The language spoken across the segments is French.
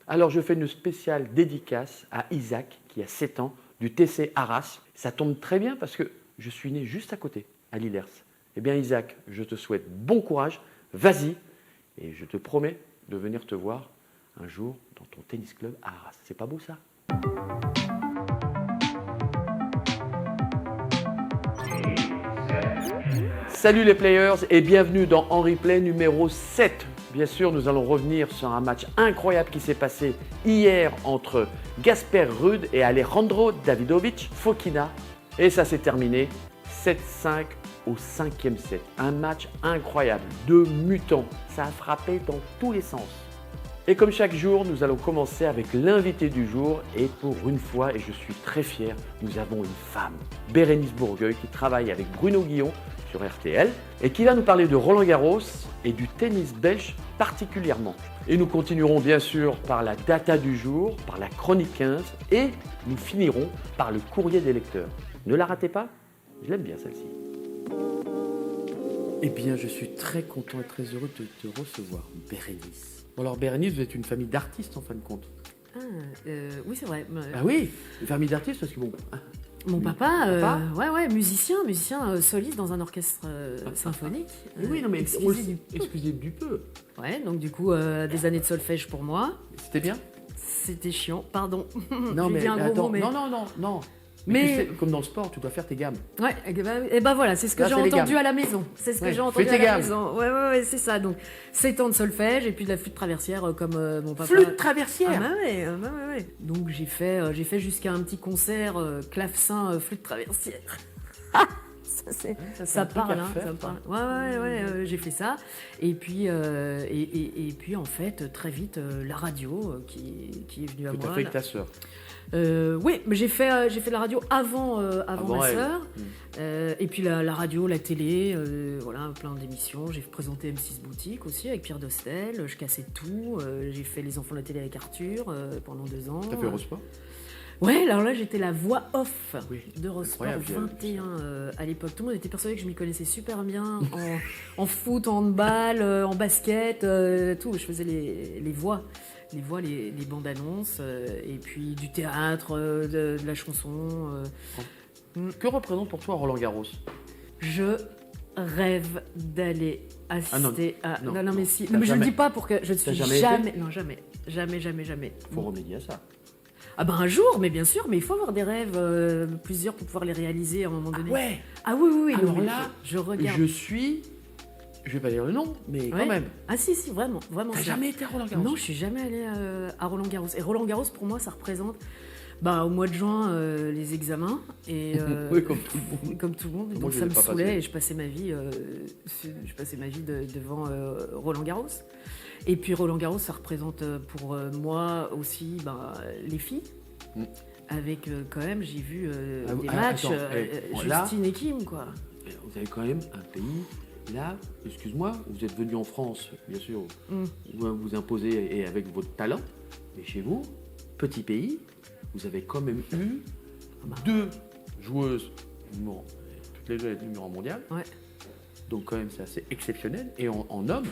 Alors je fais une spéciale dédicace à Isaac qui a 7 ans du TC Arras. Ça tombe très bien parce que je suis né juste à côté, à Lillers. Eh bien Isaac, je te souhaite bon courage, vas-y et je te promets de venir te voir un jour dans ton tennis club à Arras. C'est pas beau ça? Salut les players et bienvenue dans En Replay numéro 7. Bien sûr, nous allons revenir sur un match incroyable qui s'est passé hier entre Gasper Ruud et Alejandro Davidovich Fokina. Et ça s'est terminé 7-5 au 5e set. Un match incroyable, de mutants. Ça a frappé dans tous les sens. Et comme chaque jour, nous allons commencer avec l'invité du jour. Et pour une fois, et je suis très fier, nous avons une femme, Bérénice Bourgueil, qui travaille avec Bruno Guillon sur RTL et qui va nous parler de Roland-Garros et du tennis belge particulièrement. Et nous continuerons bien sûr par la data du jour, par la chronique 15 et nous finirons par le courrier des lecteurs. Ne la ratez pas, je l'aime bien celle-ci. Eh bien, je suis très content et très heureux de te recevoir, Bérénice. Bon alors Bérénice, vous êtes une famille d'artistes en fin de compte. Oui, c'est vrai. Ah oui, une famille d'artistes parce que bon... Mon papa, musicien soliste dans un orchestre symphonique. Oui, non mais excusez du peu. Ouais, donc du coup, des années de solfège pour moi. C'était bien? C'était chiant, pardon. Non mais attends, mais... non. Mais tu sais, comme dans le sport, tu dois faire tes gammes. Ouais, et ben voilà, c'est ce que j'ai entendu à la maison. C'est ce que j'ai entendu à la maison. Ouais, c'est ça. Donc, 7 ans de solfège et puis de la flûte traversière comme mon papa. Flûte traversière. Ah ouais. Donc j'ai fait jusqu'à un petit concert clavecin flûte traversière. Ça parle, hein, ça parle. Ouais, j'ai fait ça. Et puis en fait, très vite, la radio qui est venue à moi. Tu as fait avec ta sœur. Oui, mais j'ai fait la radio avant ma sœur. Et puis la radio, la télé, voilà, plein d'émissions. J'ai présenté M6 Boutique aussi avec Pierre Dostel. Je cassais tout. J'ai fait Les Enfants de la télé avec Arthur pendant 2 ans. T'as fait Eurosport? Ouais, alors là j'étais la voix off d'Eurosport 21 à l'époque. Tout le monde était persuadé que je m'y connaissais super bien en foot, en handball, en basket, tout. Je faisais les voix. Les bandes annonces, et puis du théâtre, de la chanson. Que représente pour toi Roland-Garros? Je rêve d'aller assister à... Non, mais si. Mais je ne le dis pas pour que je ne suis jamais... Non, jamais. Faut remédier à ça. Ah ben un jour, mais bien sûr, mais il faut avoir des rêves, plusieurs, pour pouvoir les réaliser à un moment donné. Ah ouais. Ah oui. Alors là, je regarde. Je vais pas dire le nom, mais quand même. Ah si, vraiment. T'as jamais été à Roland-Garros? Non, je suis jamais allée à Roland-Garros. Et Roland-Garros, pour moi, ça représente, au mois de juin, les examens. Et, oui, comme tout le monde. Comme tout le monde. Moi, donc ça me saoulait et je passais ma vie, devant Roland-Garros. Et puis Roland-Garros, ça représente pour moi aussi les filles. Avec quand même, j'ai vu des matchs, Justine et Kim, quoi. Vous avez quand même un pays... Là, excuse-moi, vous êtes venu en France, bien sûr, vous imposez et avec votre talent, mais chez vous, petit pays, vous avez quand même eu 2 joueuses, toutes les 2 étaient numéro mondial, donc quand même c'est assez exceptionnel, et en homme,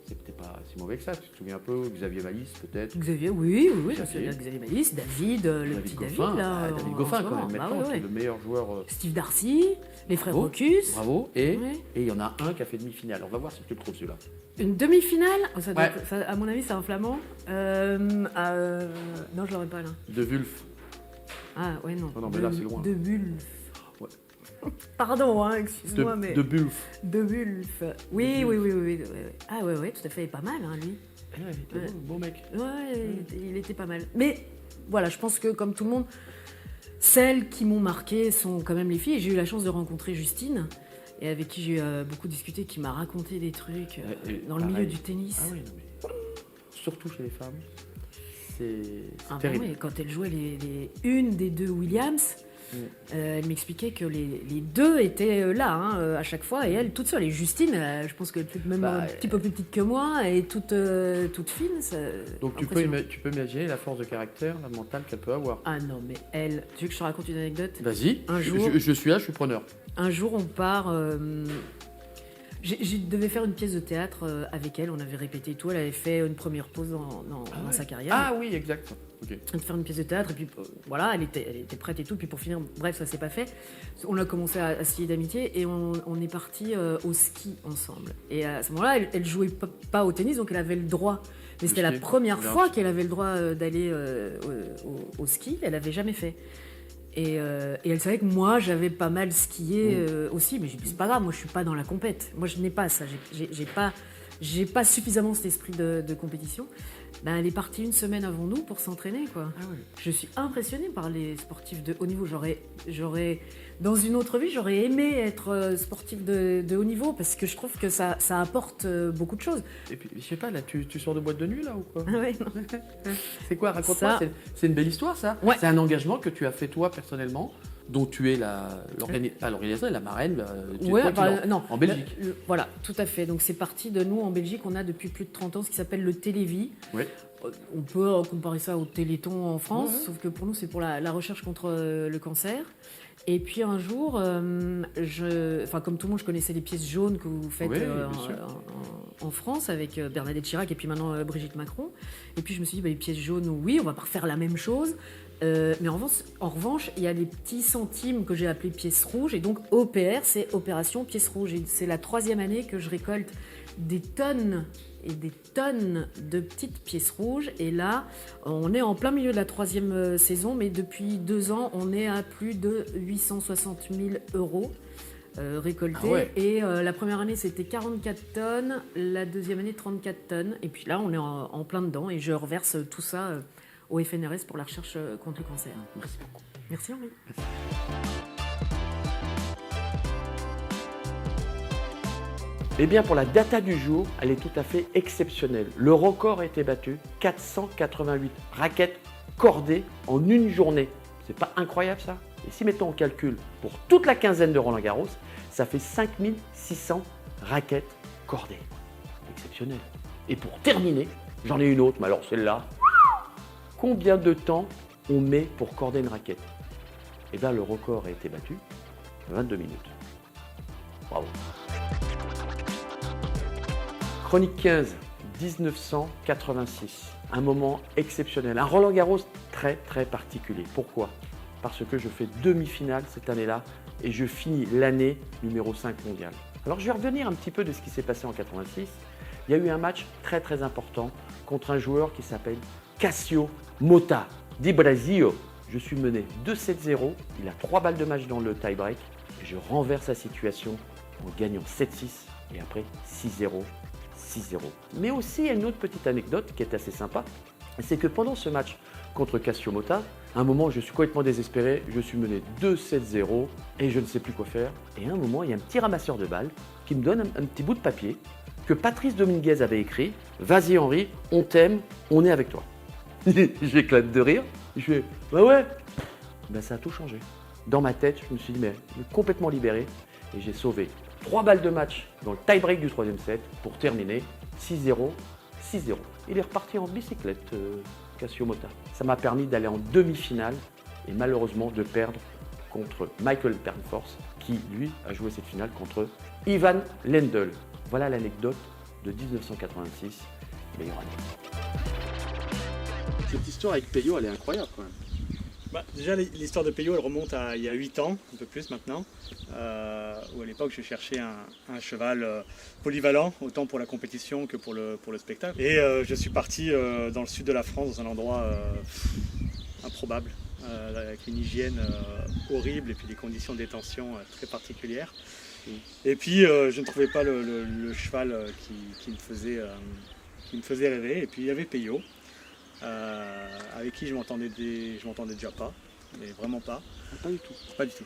c'est peut-être pas si mauvais que ça, tu te souviens un peu, Xavier Malisse peut-être? Xavier, oui, je me souviens de Xavier Malisse, David, le petit Goffin, David, là. David Goffin quand même, maintenant, qui est le meilleur joueur. Steve Darcy, les frères Rocus. Bravo, et il y en a un qui a fait demi-finale, on va voir si tu le trouves celui-là. Une demi-finale? À mon avis, c'est un flamand. Non, je l'aurais pas là. De Wulf. Ah, ouais, non. Non, mais là, c'est loin. De Wulf. Pardon, excuse-moi, mais... De Wulf. De Wulf. Oui. Ah ouais, tout à fait, pas mal, lui. Il était beau mec. Ouais, il était pas mal. Mais voilà, je pense que comme tout le monde, celles qui m'ont marqué sont quand même les filles. Et j'ai eu la chance de rencontrer Justine, et avec qui j'ai beaucoup discuté, qui m'a raconté des trucs dans le milieu du tennis. Ah oui, non mais... Surtout chez les femmes, c'est terrible. Oui, quand elle jouait une des 2 Williams... elle m'expliquait que les 2 étaient là à chaque fois, et elle toute seule. Et Justine, je pense qu'elle est peut-être même un petit peu plus petite que moi et toute fine. Donc tu peux imaginer la force de caractère, la mentale qu'elle peut avoir. Ah non, mais elle, tu veux que je te raconte une anecdote? Vas-y, un jour, je suis là, je suis preneur. Un jour, on part Je devais faire une pièce de théâtre avec elle, on avait répété et tout, elle avait fait une première pause dans sa carrière. Ah oui, exact. Okay. De faire une pièce de théâtre, et puis voilà, elle était prête et tout, puis pour finir, bref, ça s'est pas fait. On a commencé à se lier d'amitié et on est partis au ski ensemble. Et à ce moment-là, elle jouait pas au tennis, donc elle avait le droit. Mais c'était la première fois qu'elle avait le droit d'aller au ski, elle avait jamais fait. Et elle savait que moi, j'avais pas mal skié aussi, mais j'ai dit, c'est pas grave, moi je suis pas dans la compète. Moi je n'ai pas ça, j'ai pas suffisamment cet esprit de compétition. Ben, elle est partie une semaine avant nous pour s'entraîner, quoi. Ah oui. Je suis impressionnée par les sportifs de haut niveau. Dans une autre vie, j'aurais aimé être sportif de haut niveau parce que je trouve que ça apporte beaucoup de choses. Et puis, je sais pas, là, tu sors de boîte de nuit, là, ou quoi? Ouais, c'est quoi? Raconte-moi, c'est une belle histoire, ça. Ouais. C'est un engagement que tu as fait, toi, personnellement, dont tu es l'organisatrice, la marraine, en Belgique. Voilà, tout à fait. Donc c'est parti de nous en Belgique. On a depuis plus de 30 ans ce qui s'appelle le Télévis. Oui. On peut comparer ça au Téléthon en France, sauf que pour nous c'est pour la recherche contre le cancer. Et puis un jour, comme tout le monde, je connaissais les pièces jaunes que vous faites en France avec Bernadette Chirac et puis maintenant Brigitte Macron. Et puis je me suis dit, les pièces jaunes, oui, on va pas refaire la même chose. Mais en revanche, il y a des petits centimes que j'ai appelés pièces rouges. Et donc OPR, c'est Opération Pièces Rouges. Et c'est la 3e année que je récolte des tonnes et des tonnes de petites pièces rouges. Et là, on est en plein milieu de la 3e saison, mais depuis 2 ans, on est à plus de 860 000 euros récoltés. Ah ouais. Et la première année, c'était 44 tonnes, la 2e année, 34 tonnes. Et puis là, on est en plein dedans et je reverse tout ça au FNRS pour la recherche contre le cancer. Merci beaucoup. Merci Henri. Merci. Eh bien, pour la data du jour, elle est tout à fait exceptionnelle. Le record a été battu, 488 raquettes cordées en une journée. C'est pas incroyable ça? Et si mettons on calcule pour toute la quinzaine de Roland-Garros, ça fait 5600 raquettes cordées. Exceptionnel. Et pour terminer, j'en ai une autre, mais alors celle-là, combien de temps on met pour corder une raquette? Eh bien, le record a été battu, 22 minutes. Bravo. Chronique 15, 1986. Un moment exceptionnel. Un Roland-Garros très très particulier. Pourquoi? Parce que je fais demi-finale cette année-là et je finis l'année numéro 5 mondiale. Alors je vais revenir un petit peu de ce qui s'est passé en 86. Il y a eu un match très très important contre un joueur qui s'appelle Cássio Mota, di Brasil. Je suis mené 2-7-0. Il a 3 balles de match dans le tie-break. Et je renverse la situation en gagnant 7-6 et après 6-0. 6-0. Mais aussi, il y a une autre petite anecdote qui est assez sympa, c'est que pendant ce match contre Cássio Mota, à un moment, je suis complètement désespéré, je suis mené 2-7-0 et je ne sais plus quoi faire. Et à un moment, il y a un petit ramasseur de balles qui me donne un petit bout de papier que Patrice Dominguez avait écrit. Vas-y Henri, on t'aime, on est avec toi. J'éclate de rire. Je fais, bah ouais. Ben, ça a tout changé. Dans ma tête, je me suis dit, mais complètement libéré et j'ai sauvé 3 balles de match dans le tie-break du 3e set pour terminer 6-0, 6-0. Il est reparti en bicyclette, Cássio Mota. Ça m'a permis d'aller en demi-finale et malheureusement de perdre contre Michael Bernfors qui, lui, a joué cette finale contre Ivan Lendl. Voilà l'anecdote de 1986, meilleure année. Cette histoire avec Peyo, elle est incroyable quand même. Déjà, l'histoire de Peyo, elle remonte à il y a 8 ans, un peu plus maintenant, où à l'époque, je cherchais un cheval polyvalent, autant pour la compétition que pour le spectacle. Et je suis parti dans le sud de la France, dans un endroit improbable, avec une hygiène horrible et puis des conditions de détention très particulières. Et puis, je ne trouvais pas le cheval qui me faisait rêver. Et puis, il y avait Peyo. Avec qui je m'entendais déjà pas, mais vraiment pas. Pas du tout. Pas du tout.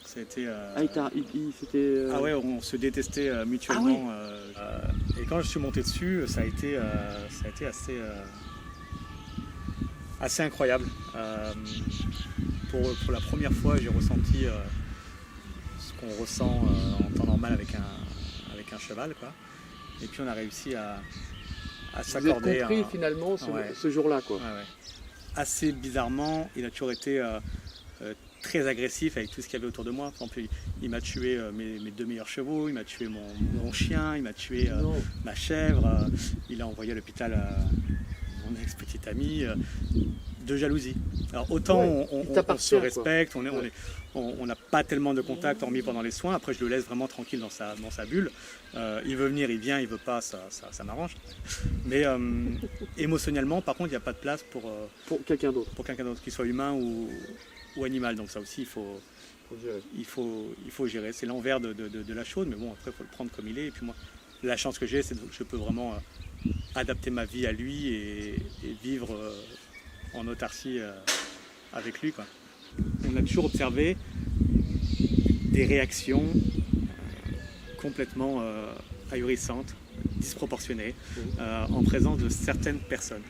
C'était. Ah ouais, on se détestait mutuellement. Ah et quand je suis monté dessus, ça a été assez incroyable. Pour la première fois, j'ai ressenti ce qu'on ressent en temps normal avec un cheval, quoi. Et puis on a réussi à s'accorder. Vous avez compris finalement ce jour-là, quoi. Ouais. Assez bizarrement, il a toujours été très agressif avec tout ce qu'il y avait autour de moi. Par exemple, il m'a tué mes 2 meilleurs chevaux, il m'a tué mon chien, il m'a tué ma chèvre, il a envoyé à l'hôpital mon ex-petite amie, de jalousie. Alors autant on se respecte, on n'a pas tellement de contact hormis pendant les soins, après je le laisse vraiment tranquille dans sa bulle. Il veut venir, il vient, il veut pas, ça m'arrange. Mais émotionnellement, par contre, il n'y a pas de place pour quelqu'un d'autre. Pour quelqu'un d'autre, qu'il soit humain ou animal. Donc ça aussi, il faut gérer. C'est l'envers de la chose, mais bon, après, il faut le prendre comme il est. Et puis moi, la chance que j'ai, c'est que je peux vraiment adapter ma vie à lui et vivre en autarcie avec lui, quoi. On a toujours observé des réactions complètement ahurissantes, disproportionnées, en présence de certaines personnes.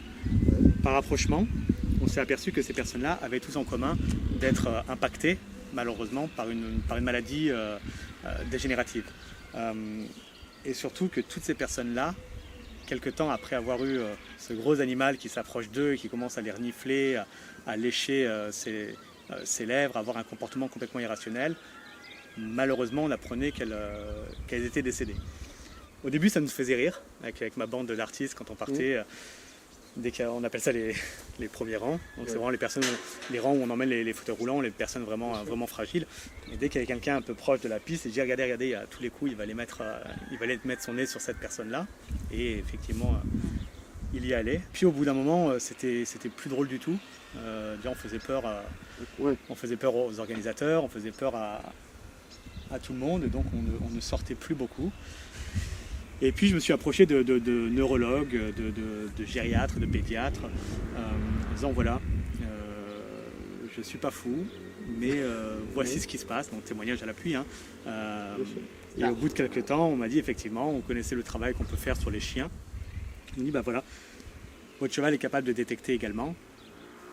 Par rapprochement, on s'est aperçu que ces personnes-là avaient tous en commun d'être impactées, malheureusement, par une maladie dégénérative. Et surtout que toutes ces personnes-là, quelque temps après avoir eu ce gros animal qui s'approche d'eux et qui commence à les renifler, à lécher ses lèvres, à avoir un comportement complètement irrationnel, malheureusement on apprenait qu'elles étaient décédées. Au début ça nous faisait rire avec ma bande d'artistes quand on partait, dès qu'on appelle ça les premiers rangs. Donc c'est vraiment les rangs où on emmène les fauteuils roulants, les personnes vraiment fragiles. Et dès qu'il y avait quelqu'un un peu proche de la piste, il dit regardez, à tous les coups il va aller mettre son nez sur cette personne-là. Et effectivement il y allait. Puis au bout d'un moment c'était plus drôle du tout. Déjà on faisait peur aux organisateurs, on faisait peur à tout le monde, donc on ne sortait plus beaucoup. Et puis je me suis approché de neurologues, de gériatres, de pédiatres, en disant voilà, je ne suis pas fou, mais voici ce qui se passe, donc témoignage à l'appui. Et au bout de quelques temps, on m'a dit effectivement, on connaissait le travail qu'on peut faire sur les chiens. On dit voilà, votre cheval est capable de détecter également.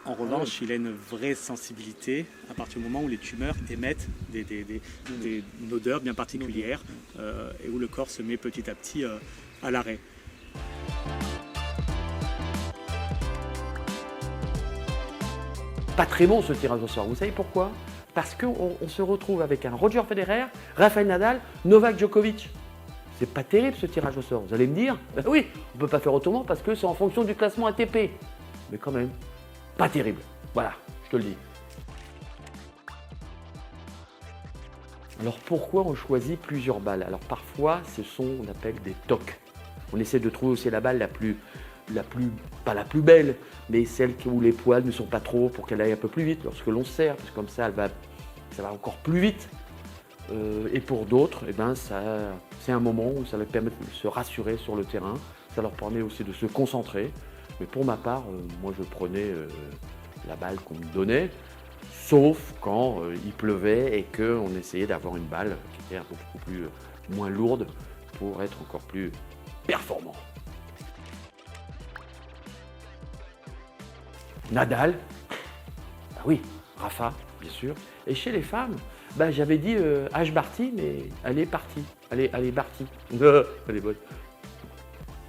En revanche, il a une vraie sensibilité à partir du moment où les tumeurs émettent une odeur bien particulière et où le corps se met petit à petit à l'arrêt. Pas très bon ce tirage au sort, vous savez pourquoi? Parce qu'on se retrouve avec un Roger Federer, Rafael Nadal, Novak Djokovic. C'est pas terrible ce tirage au sort, vous allez me dire? Ben oui, on ne peut pas faire autrement parce que c'est en fonction du classement ATP. Mais quand même, pas terrible. Voilà, je te le dis. Alors pourquoi on choisit plusieurs balles? Alors parfois, ce sont, on appelle des tocs. On essaie de trouver aussi la balle pas la plus belle, mais celle où les poils ne sont pas trop pour qu'elle aille un peu plus vite lorsque l'on serre, parce que comme ça, ça va encore plus vite. Et pour d'autres, c'est un moment où ça leur permet de se rassurer sur le terrain. Ça leur permet aussi de se concentrer. Mais pour ma part, moi je prenais la balle qu'on me donnait, sauf quand il pleuvait et qu'on essayait d'avoir une balle qui était beaucoup moins lourde pour être encore plus performant. Nadal, ah oui, Rafa, bien sûr. Et chez les femmes, j'avais dit H. Barty, mais elle est partie. Allez, Barty. Elle est bonne.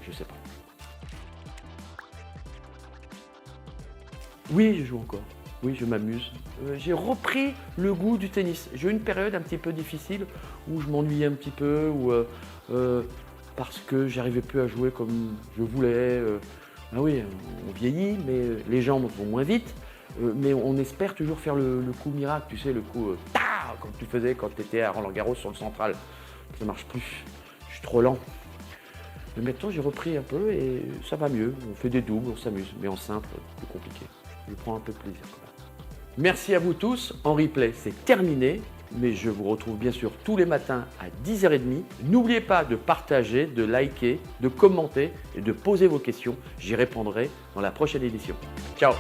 Je sais pas. Oui, je joue encore. Oui, je m'amuse. J'ai repris le goût du tennis. J'ai eu une période un petit peu difficile où je m'ennuyais un petit peu, parce que j'arrivais plus à jouer comme je voulais. Oui, on vieillit, mais les jambes vont moins vite. Mais on espère toujours faire le coup miracle, tu sais, le coup comme tu faisais quand tu étais à Roland-Garros sur le central. Ça marche plus. Je suis trop lent. Mais maintenant, j'ai repris un peu et ça va mieux. On fait des doubles, on s'amuse. Mais en simple, plus compliqué. Je prends un peu de plaisir quand même. Merci à vous tous. En replay, c'est terminé. Mais je vous retrouve bien sûr tous les matins à 10h30. N'oubliez pas de partager, de liker, de commenter et de poser vos questions. J'y répondrai dans la prochaine édition. Ciao!